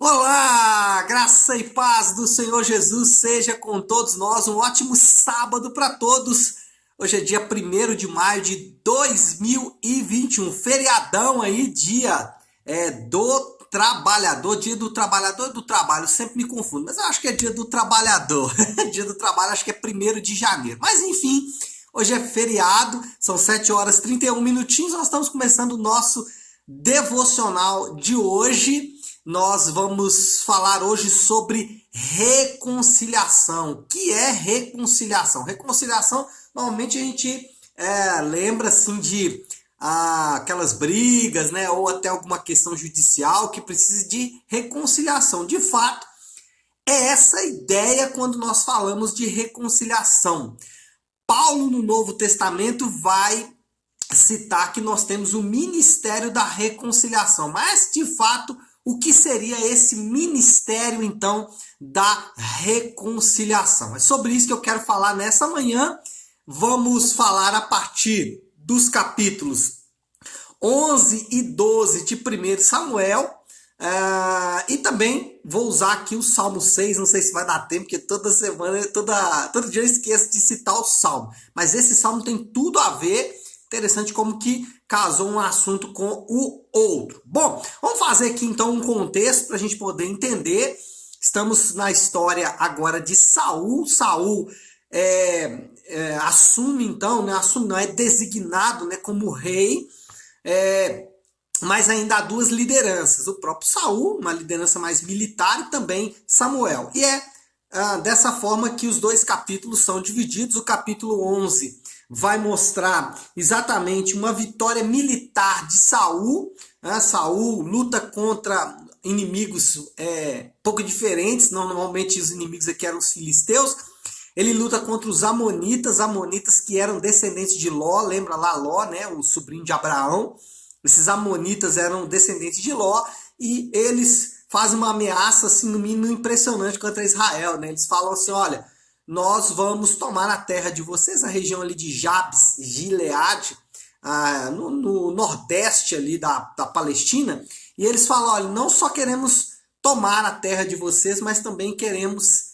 Olá, graça e paz do Senhor Jesus seja com todos nós. Um ótimo sábado para todos. Hoje é dia 1º de maio de 2021, feriadão aí, do trabalhador, dia do trabalhador e do trabalho, eu sempre me confundo, mas eu acho que é dia do trabalhador. Dia do trabalho, acho que é 1º de janeiro. Mas enfim, hoje é feriado, são 7 horas e 31 minutinhos, nós estamos começando o nosso devocional de hoje. Nós vamos falar hoje sobre reconciliação. O que é reconciliação? Reconciliação, normalmente a gente lembra assim de aquelas brigas, né, ou até alguma questão judicial que precisa de reconciliação. De fato, é essa a ideia quando nós falamos de reconciliação. Paulo, no Novo Testamento, vai citar que nós temos o ministério da reconciliação. Mas, de fato, o que seria esse ministério, então, da reconciliação? É sobre isso que eu quero falar nessa manhã. Vamos falar a partir dos capítulos 11 e 12 de 1 Samuel. E também vou usar aqui o Salmo 6, não sei se vai dar tempo, porque toda semana, todo dia eu esqueço de citar o Salmo. Mas esse Salmo tem tudo a ver. Interessante como que casou um assunto com o outro. Bom, vamos fazer aqui então um contexto para a gente poder entender. Estamos na história agora de Saul. Saul assume então, né? Assume não, é designado, né, como rei. Mas ainda há duas lideranças. O próprio Saul, uma liderança mais militar, e também Samuel. E é dessa forma que os dois capítulos são divididos. O capítulo 11 vai mostrar exatamente uma vitória militar de Saul. Saul luta contra inimigos pouco diferentes. Normalmente os inimigos aqui eram os filisteus. Ele luta contra os amonitas que eram descendentes de Ló. Lembra lá Ló, né, o sobrinho de Abraão? Esses amonitas eram descendentes de Ló e eles fazem uma ameaça, assim, no mínimo impressionante contra Israel, né? Eles falam assim, olha, nós vamos tomar a terra de vocês, a região ali de Jabes, Gileade, no nordeste ali da Palestina, e eles falam, olha, não só queremos tomar a terra de vocês, mas também queremos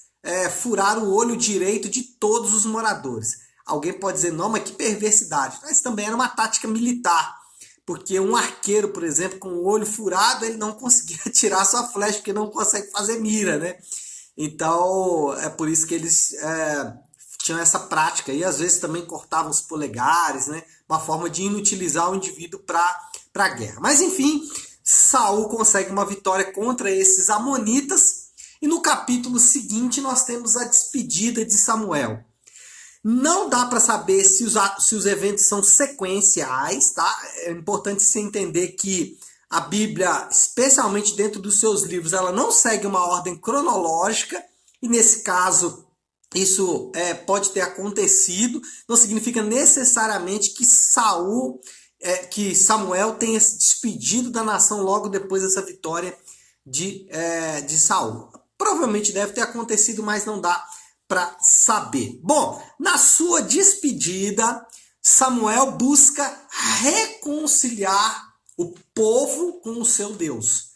furar o olho direito de todos os moradores. Alguém pode dizer, não, mas que perversidade. Mas também era uma tática militar, porque um arqueiro, por exemplo, com o olho furado, ele não conseguia tirar sua flecha, porque não consegue fazer mira, né? Então, é por isso que eles tinham essa prática. E às vezes também cortavam os polegares, né? Uma forma de inutilizar o indivíduo para a guerra. Mas enfim, Saul consegue uma vitória contra esses amonitas. E no capítulo seguinte nós temos a despedida de Samuel. Não dá para saber se os eventos são sequenciais, tá? É importante você entender que a Bíblia, especialmente dentro dos seus livros, ela não segue uma ordem cronológica, e nesse caso isso pode ter acontecido. Não significa necessariamente que Samuel tenha se despedido da nação logo depois dessa vitória de Saul. Provavelmente deve ter acontecido, mas não dá para saber. Bom, na sua despedida, Samuel busca reconciliar o povo com o seu Deus.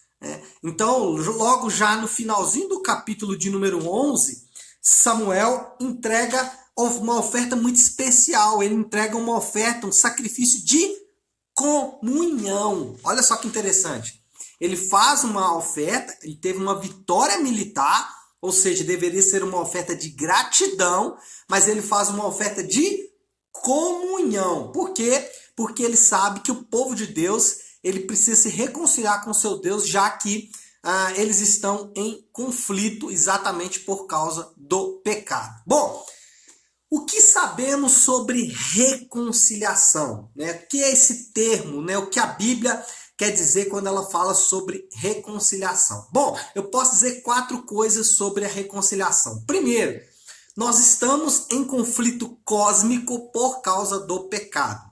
Então, logo já no finalzinho do capítulo de número 11, Samuel entrega uma oferta muito especial. Ele entrega uma oferta, um sacrifício de comunhão. Olha só que interessante. Ele faz uma oferta, ele teve uma vitória militar, ou seja, deveria ser uma oferta de gratidão, mas ele faz uma oferta de comunhão. Por quê? Porque ele sabe que o povo de Deus, ele precisa se reconciliar com seu Deus, já que eles estão em conflito exatamente por causa do pecado. Bom, o que sabemos sobre reconciliação? Né? O que é esse termo? Né? O que a Bíblia quer dizer quando ela fala sobre reconciliação? Bom, eu posso dizer 4 coisas sobre a reconciliação. Primeiro, nós estamos em conflito cósmico por causa do pecado.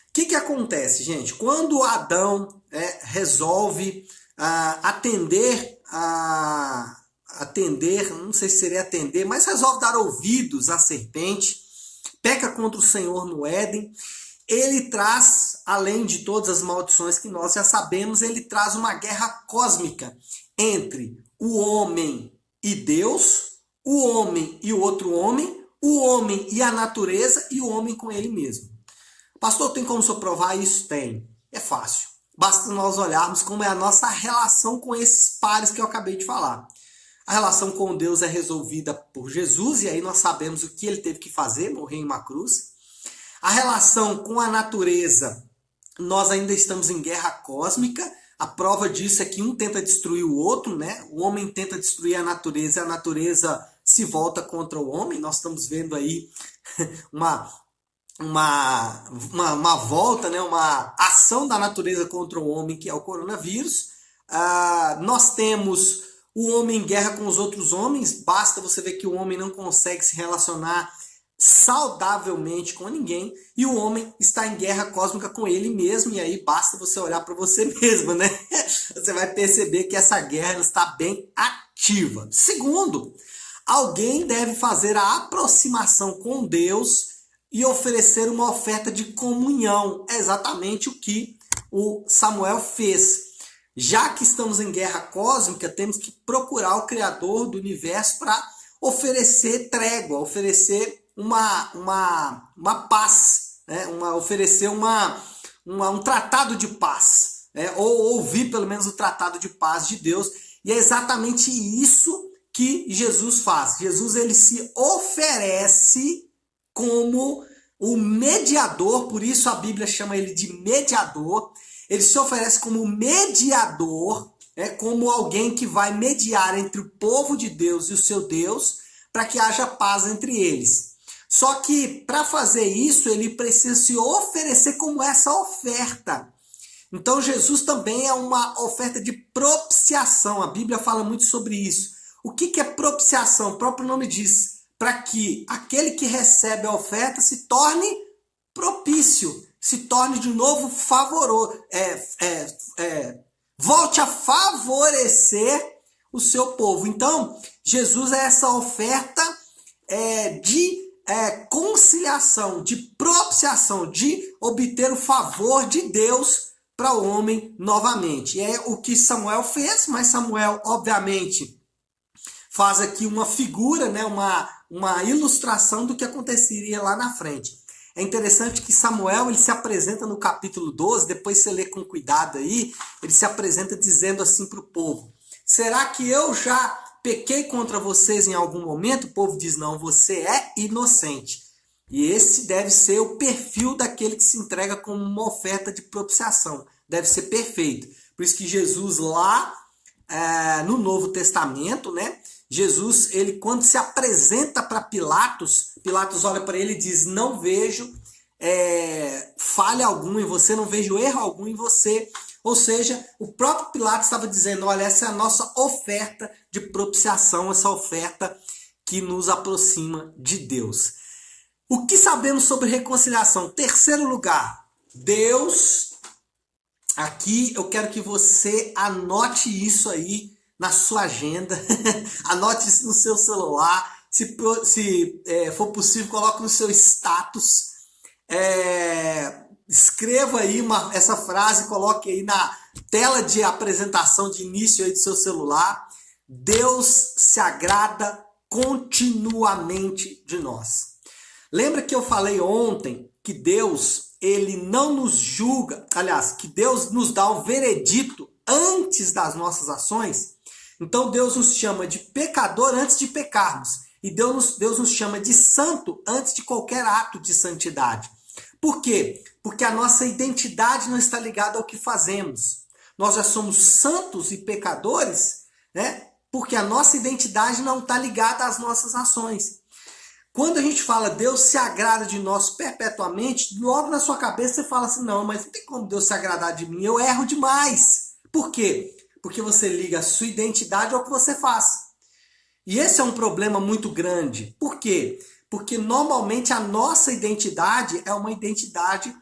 O que acontece, gente? Quando Adão resolve atender, não sei se seria atender, mas resolve dar ouvidos à serpente, peca contra o Senhor no Éden, ele traz, além de todas as maldições que nós já sabemos, ele traz uma guerra cósmica entre o homem e Deus, o homem e o outro homem, o homem e a natureza e o homem com ele mesmo. Pastor, tem como só provar isso? Tem. É fácil. Basta nós olharmos como é a nossa relação com esses pares que eu acabei de falar. A relação com Deus é resolvida por Jesus, e aí nós sabemos o que ele teve que fazer, morrer em uma cruz. A relação com a natureza, nós ainda estamos em guerra cósmica. A prova disso é que um tenta destruir o outro, né? O homem tenta destruir a natureza e a natureza se volta contra o homem. Nós estamos vendo aí uma volta, né? Uma ação da natureza contra o homem, que é o coronavírus. Nós temos o homem em guerra com os outros homens. Basta você ver que o homem não consegue se relacionar saudavelmente com ninguém, e o homem está em guerra cósmica com ele mesmo, e aí basta você olhar para você mesmo, né? Você vai perceber que essa guerra está bem ativa. Segundo, alguém deve fazer a aproximação com Deus e oferecer uma oferta de comunhão. É exatamente o que o Samuel fez. Já que estamos em guerra cósmica, temos que procurar o Criador do universo para oferecer trégua, oferecer uma paz, né? Oferecer um tratado de paz, né? Ou ouvir pelo menos o tratado de paz de Deus. E é exatamente isso que Jesus faz. Jesus, ele se oferece como o mediador, por isso a Bíblia chama ele de mediador. Ele se oferece como mediador, como alguém que vai mediar entre o povo de Deus e o seu Deus, para que haja paz entre eles. Só que para fazer isso, ele precisa se oferecer como essa oferta. Então Jesus também é uma oferta de propiciação. A Bíblia fala muito sobre isso. O que é propiciação? O próprio nome diz, para que aquele que recebe a oferta se torne propício, se torne de novo favoroso, volte a favorecer o seu povo. Então, Jesus é essa oferta de conciliação, de propiciação, de obter o favor de Deus para o homem novamente. É o que Samuel fez, mas Samuel, obviamente, faz aqui uma figura, né, uma ilustração do que aconteceria lá na frente. É interessante que Samuel, ele se apresenta no capítulo 12, depois você lê com cuidado aí, ele se apresenta dizendo assim para o povo: será que eu já pequei contra vocês em algum momento? O povo diz: não, você é inocente. E esse deve ser o perfil daquele que se entrega como uma oferta de propiciação. Deve ser perfeito. Por isso que Jesus lá no Novo Testamento, né? Jesus, ele quando se apresenta para Pilatos, Pilatos olha para ele e diz: não vejo falha alguma em você, não vejo erro algum em você. Ou seja, o próprio Pilatos estava dizendo: olha, essa é a nossa oferta de propiciação, essa oferta que nos aproxima de Deus. O que sabemos sobre reconciliação? Terceiro lugar, Deus, aqui eu quero que você anote isso aí na sua agenda, anote isso no seu celular, se for possível, coloque no seu status, escreva aí essa frase, coloque aí na tela de apresentação de início aí do seu celular. Deus se agrada continuamente de nós. Lembra que eu falei ontem que Deus, ele não nos julga, aliás, que Deus nos dá um veredito antes das nossas ações? Então Deus nos chama de pecador antes de pecarmos. E Deus nos chama de santo antes de qualquer ato de santidade. Por quê? Porque a nossa identidade não está ligada ao que fazemos. Nós já somos santos e pecadores, né? Porque a nossa identidade não está ligada às nossas ações. Quando a gente fala Deus se agrada de nós perpetuamente, logo na sua cabeça você fala assim: não, mas não tem como Deus se agradar de mim, eu erro demais. Por quê? Porque você liga a sua identidade ao que você faz. E esse é um problema muito grande. Por quê? Porque normalmente a nossa identidade é uma identidade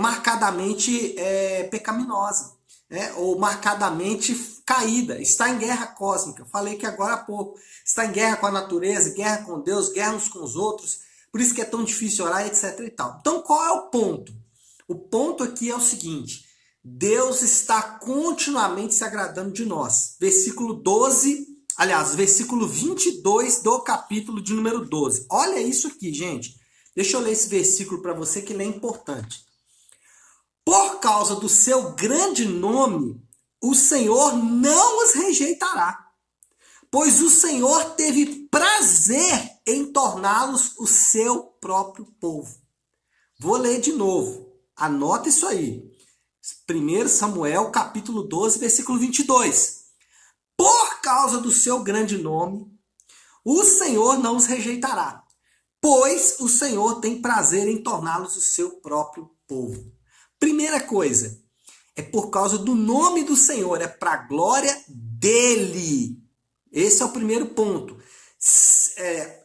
marcadamente pecaminosa, né? Ou marcadamente caída, está em guerra cósmica. Eu falei que agora há pouco. Está em guerra com a natureza, guerra com Deus, guerra uns com os outros. Por isso que é tão difícil orar, etc. e tal. Então qual é o ponto? O ponto aqui é o seguinte: Deus está continuamente se agradando de nós. Versículo 12, aliás, versículo 22 do capítulo de número 12. Olha isso aqui, gente. Deixa eu ler esse versículo para você que ele é importante. Por causa do seu grande nome, o Senhor não os rejeitará, pois o Senhor teve prazer em torná-los o seu próprio povo. Vou ler de novo. Anota isso aí. 1 Samuel, capítulo 12, versículo 22. Por causa do seu grande nome, o Senhor não os rejeitará, pois o Senhor tem prazer em torná-los o seu próprio povo. Primeira coisa, é por causa do nome do Senhor, é para a glória dele. Esse é o primeiro ponto.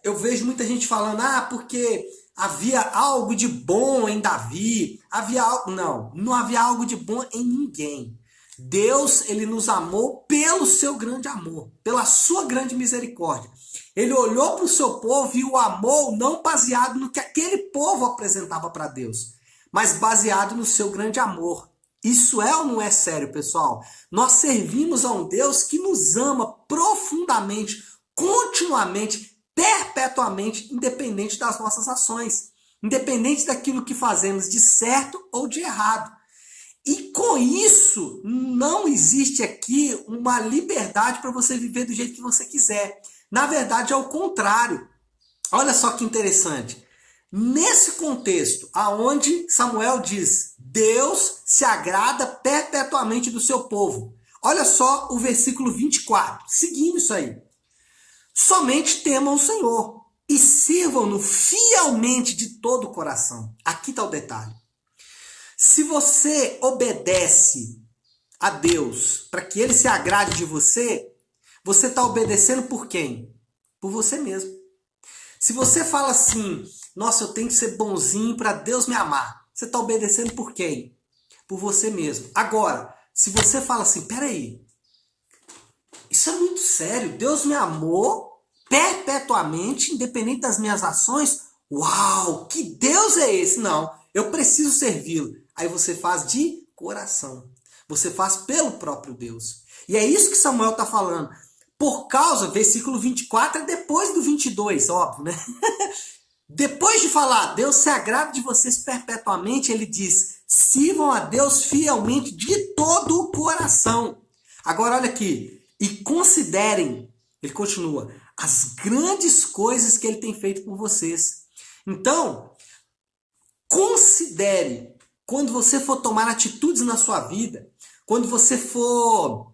Eu vejo muita gente falando, porque havia algo de bom em Davi. Não havia algo de bom em ninguém. Deus, ele nos amou pelo seu grande amor, pela sua grande misericórdia. Ele olhou para o seu povo e o amou não baseado no que aquele povo apresentava para Deus, mas baseado no seu grande amor. Isso é ou não é sério, pessoal? Nós servimos a um Deus que nos ama profundamente, continuamente, perpetuamente, independente das nossas ações, independente daquilo que fazemos de certo ou de errado. E com isso, não existe aqui uma liberdade para você viver do jeito que você quiser. Na verdade, é o contrário. Olha só que interessante. Nesse contexto, aonde Samuel diz, Deus se agrada perpetuamente do seu povo. Olha só o versículo 24, seguindo isso aí. Somente temam o Senhor e sirvam-no fielmente de todo o coração. Aqui está o detalhe. Se você obedece a Deus para que ele se agrade de você, você está obedecendo por quem? Por você mesmo. Se você fala assim, nossa, eu tenho que ser bonzinho para Deus me amar, você está obedecendo por quem? Por você mesmo. Agora, se você fala assim, peraí, isso é muito sério, Deus me amou perpetuamente, independente das minhas ações, uau, que Deus é esse? Não, eu preciso servi-lo. Aí você faz de coração, você faz pelo próprio Deus. E é isso que Samuel está falando. Por causa, versículo 24 é depois do 22, óbvio, né? Depois de falar, Deus se agrada de vocês perpetuamente, ele diz, sirvam a Deus fielmente de todo o coração. Agora olha aqui, e considerem, ele continua, as grandes coisas que ele tem feito por vocês. Então, considere, quando você for tomar atitudes na sua vida, quando você for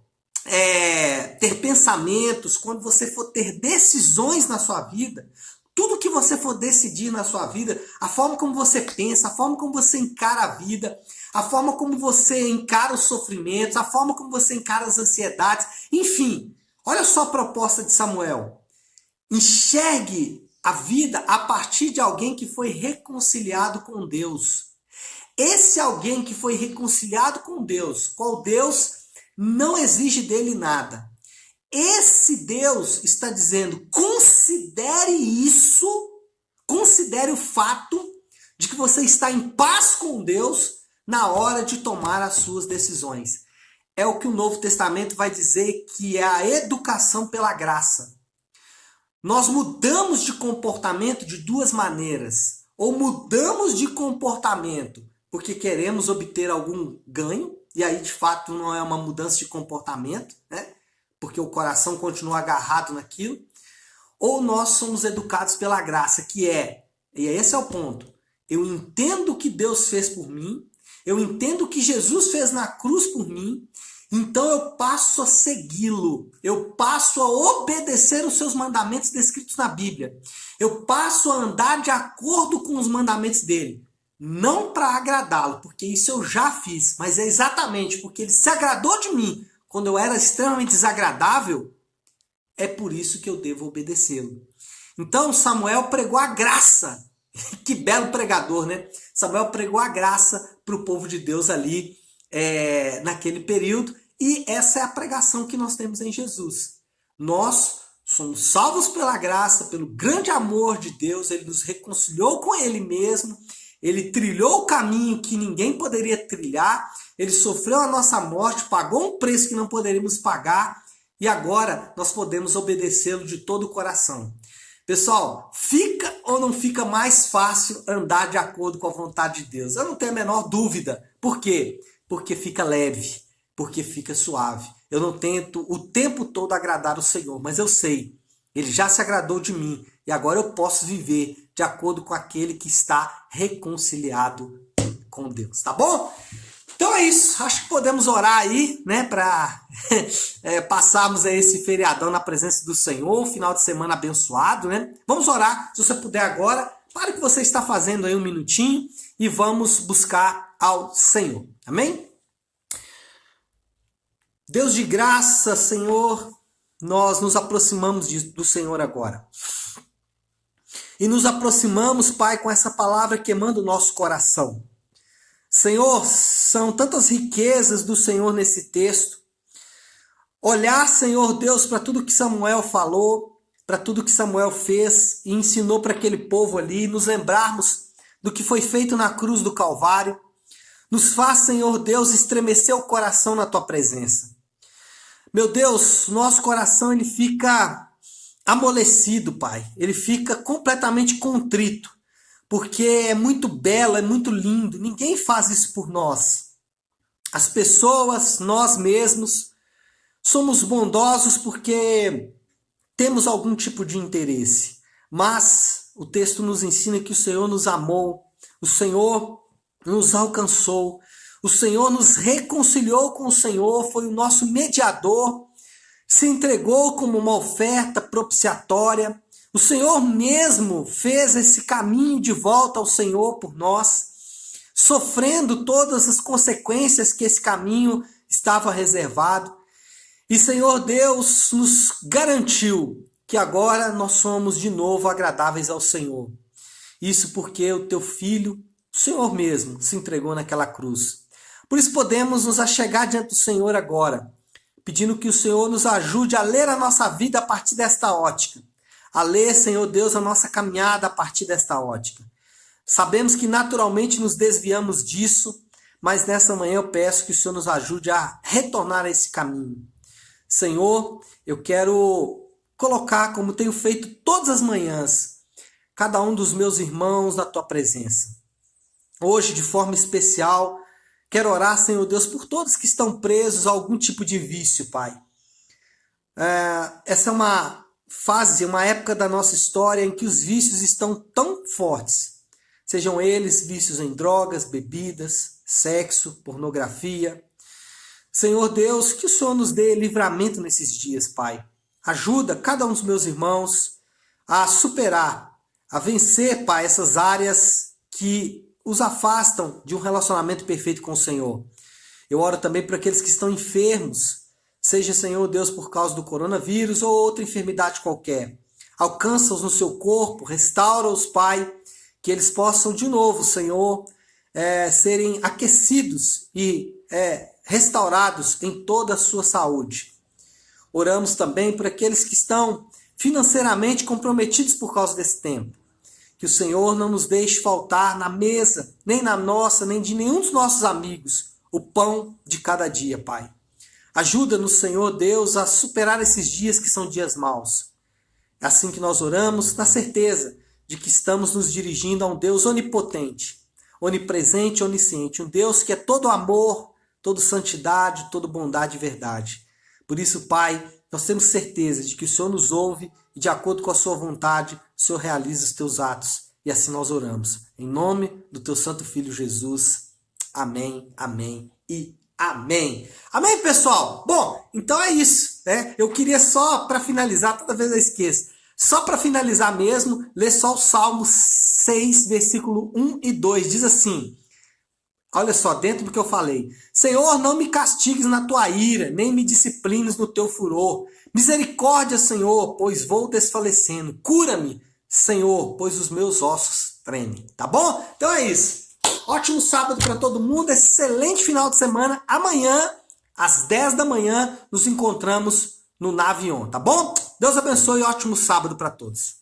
ter pensamentos, quando você for ter decisões na sua vida, tudo que você for decidir na sua vida, a forma como você pensa, a forma como você encara a vida, a forma como você encara os sofrimentos, a forma como você encara as ansiedades, enfim, olha só a proposta de Samuel. Enxergue a vida a partir de alguém que foi reconciliado com Deus. Esse alguém que foi reconciliado com Deus, qual Deus não exige dele nada. Esse Deus está dizendo, considere isso, considere o fato de que você está em paz com Deus na hora de tomar as suas decisões. É o que o Novo Testamento vai dizer que é a educação pela graça. Nós mudamos de comportamento de duas maneiras. Ou mudamos de comportamento porque queremos obter algum ganho, e aí de fato não é uma mudança de comportamento, né? Porque o coração continua agarrado naquilo. Ou nós somos educados pela graça, e esse é o ponto. Eu entendo o que Deus fez por mim, eu entendo o que Jesus fez na cruz por mim, então eu passo a segui-lo, eu passo a obedecer os seus mandamentos descritos na Bíblia, eu passo a andar de acordo com os mandamentos dele, não para agradá-lo, porque isso eu já fiz, mas é exatamente porque ele se agradou de mim quando eu era extremamente desagradável, é por isso que eu devo obedecê-lo. Então Samuel pregou a graça, que belo pregador, né? Samuel pregou a graça para o povo de Deus ali, naquele período, e essa é a pregação que nós temos em Jesus. Nós somos salvos pela graça, pelo grande amor de Deus, ele nos reconciliou com ele mesmo, ele trilhou o caminho que ninguém poderia trilhar, Ele sofreu a nossa morte, pagou um preço que não poderíamos pagar e agora nós podemos obedecê-lo de todo o coração. Pessoal, fica ou não fica mais fácil andar de acordo com a vontade de Deus? Eu não tenho a menor dúvida. Por quê? Porque fica leve, porque fica suave. Eu não tento o tempo todo agradar o Senhor, mas eu sei, Ele já se agradou de mim e agora eu posso viver de acordo com aquele que está reconciliado com Deus, tá bom? Então é isso, acho que podemos orar aí, né, para passarmos aí esse feriadão na presença do Senhor, um final de semana abençoado, né? Vamos orar, se você puder agora, para o que você está fazendo aí um minutinho e vamos buscar ao Senhor, amém? Deus de graça, Senhor, nós nos aproximamos do Senhor agora. E nos aproximamos, Pai, com essa palavra queimando o nosso coração. Senhor, são tantas riquezas do Senhor nesse texto. Olhar, Senhor Deus, para tudo que Samuel falou, para tudo que Samuel fez e ensinou para aquele povo ali, nos lembrarmos do que foi feito na cruz do Calvário, nos faz, Senhor Deus, estremecer o coração na Tua presença. Meu Deus, nosso coração ele fica amolecido, Pai. Ele fica completamente contrito. Porque é muito belo, é muito lindo. Ninguém faz isso por nós. As pessoas, nós mesmos, somos bondosos porque temos algum tipo de interesse. Mas o texto nos ensina que o Senhor nos amou, o Senhor nos alcançou, o Senhor nos reconciliou com o Senhor, foi o nosso mediador, se entregou como uma oferta propiciatória. O Senhor mesmo fez esse caminho de volta ao Senhor por nós, sofrendo todas as consequências que esse caminho estava reservado. E Senhor Deus nos garantiu que agora nós somos de novo agradáveis ao Senhor. Isso porque o Teu Filho, o Senhor mesmo, se entregou naquela cruz. Por isso podemos nos achegar diante do Senhor agora, pedindo que o Senhor nos ajude a ler a nossa vida a partir desta ótica. A ler, Senhor Deus, a nossa caminhada a partir desta ótica. Sabemos que naturalmente nos desviamos disso, mas nessa manhã eu peço que o Senhor nos ajude a retornar a esse caminho. Senhor, eu quero colocar, como tenho feito todas as manhãs, cada um dos meus irmãos na Tua presença. Hoje, de forma especial, quero orar, Senhor Deus, por todos que estão presos a algum tipo de vício, Pai. Essa é uma fase, uma época da nossa história em que os vícios estão tão fortes. Sejam eles vícios em drogas, bebidas, sexo, pornografia. Senhor Deus, que o Senhor nos dê livramento nesses dias, Pai. Ajuda cada um dos meus irmãos a superar, a vencer, Pai, essas áreas que os afastam de um relacionamento perfeito com o Senhor. Eu oro também por aqueles que estão enfermos, seja, Senhor Deus, por causa do coronavírus ou outra enfermidade qualquer. Alcança-os no seu corpo, restaura-os, Pai, que eles possam de novo, Senhor, serem aquecidos e restaurados em toda a sua saúde. Oramos também por aqueles que estão financeiramente comprometidos por causa desse tempo. Que o Senhor não nos deixe faltar na mesa, nem na nossa, nem de nenhum dos nossos amigos, o pão de cada dia, Pai. Ajuda-nos, Senhor Deus, a superar esses dias que são dias maus. É assim que nós oramos, na certeza de que estamos nos dirigindo a um Deus onipotente, onipresente, onisciente, um Deus que é todo amor, todo santidade, todo bondade e verdade. Por isso, Pai, nós temos certeza de que o Senhor nos ouve e, de acordo com a sua vontade, o Senhor realiza os teus atos. E assim nós oramos. Em nome do teu santo Filho Jesus. Amém, amém e amém. Amém, pessoal? Bom, então é isso, né? Eu queria só, para finalizar, toda vez eu esqueço, só para finalizar mesmo, ler só o Salmo 6, versículo 1 e 2. Diz assim, olha só, dentro do que eu falei. Senhor, não me castigues na tua ira, nem me disciplines no teu furor. Misericórdia, Senhor, pois vou desfalecendo. Cura-me, Senhor, pois os meus ossos tremem. Tá bom? Então é isso. Ótimo sábado para todo mundo, excelente final de semana. Amanhã, às 10 da manhã, nos encontramos no Navion, tá bom? Deus abençoe e ótimo sábado para todos.